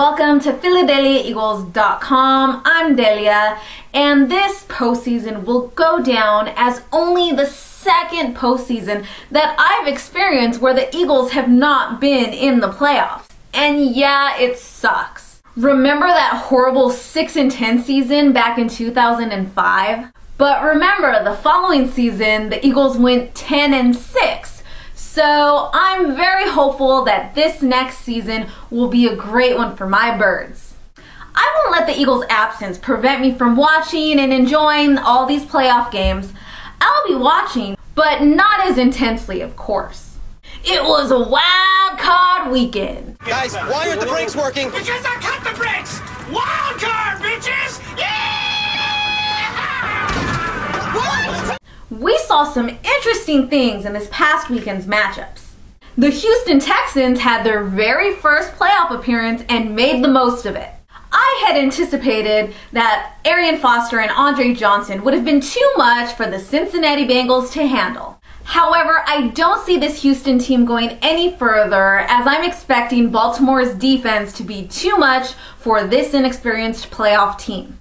Welcome to PhiladelphiaEagles.com. I'm Delia, and this postseason will go down as only the second postseason that I've experienced where the Eagles have not been in the playoffs. And yeah, it sucks. Remember that horrible 6-10 season back in 2005? But remember, the following season, the Eagles went 10-6. So I'm very hopeful that this next season will be a great one for my birds. I won't let the Eagles' absence prevent me from watching and enjoying all these playoff games. I'll be watching, but not as intensely, of course. It was a wild card weekend. Guys, why aren't the brakes working? Because I cut the brakes! Wild card, bitches! Yeah! What? We saw some interesting things in this past weekend's matchups. The Houston Texans had their very first playoff appearance and made the most of it. I had anticipated that Arian Foster and Andre Johnson would have been too much for the Cincinnati Bengals to handle. However, I don't see this Houston team going any further, as I'm expecting Baltimore's defense to be too much for this inexperienced playoff team.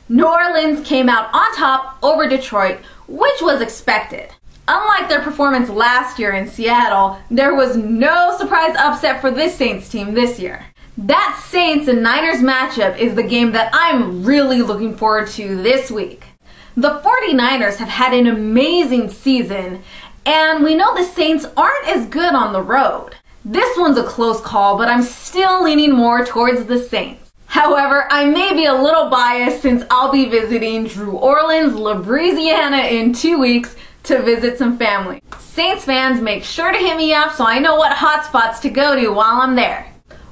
New Orleans came out on top over Detroit, which was expected. Unlike their performance last year in Seattle, there was no surprise upset for this Saints team this year. That Saints and Niners matchup is the game that I'm really looking forward to this week. The 49ers have had an amazing season, and we know the Saints aren't as good on the road. This one's a close call, but I'm still leaning more towards the Saints. However, I may be a little biased since I'll be visiting Drew Orleans, Louisiana in 2 weeks to visit some family. Saints fans, make sure to hit me up so I know what hotspots to go to while I'm there.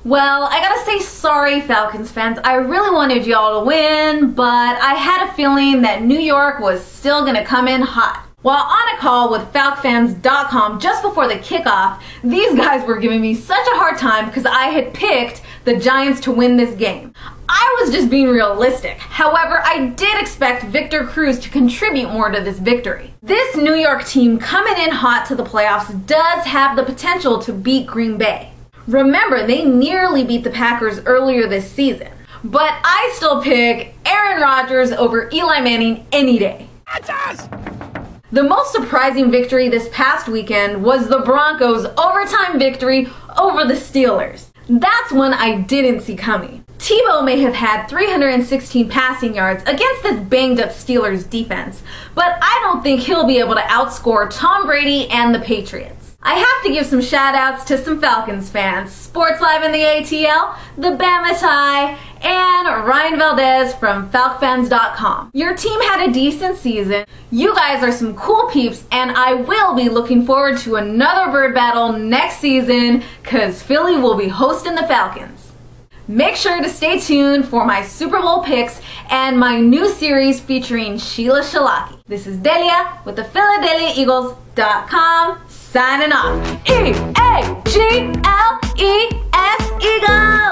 Well, I gotta say sorry, Falcons fans. I really wanted y'all to win, but I had a feeling that New York was still gonna come in hot. While on a call with FalcFans.com just before the kickoff, these guys were giving me such a hard time because I had picked the Giants to win this game. I was just being realistic. However, I did expect Victor Cruz to contribute more to this victory. This New York team coming in hot to the playoffs does have the potential to beat Green Bay. Remember, they nearly beat the Packers earlier this season. But I still pick Aaron Rodgers over Eli Manning any day. That's us! The most surprising victory this past weekend was the Broncos' overtime victory over the Steelers. That's one I didn't see coming. Tebow may have had 316 passing yards against this banged-up Steelers defense, but I don't think he'll be able to outscore Tom Brady and the Patriots. I have to give some shout-outs to some Falcons fans, Sports Live in the ATL, the Bama Tie, and Ryan Valdez from FalcFans.com. Your team had a decent season. You guys are some cool peeps, and I will be looking forward to another bird battle next season because Philly will be hosting the Falcons. Make sure to stay tuned for my Super Bowl picks and my new series featuring Sheila Shalaki. This is Delia with the PhiladelphiaEagles.com signing off. E-A-G-L-E-S Eagles!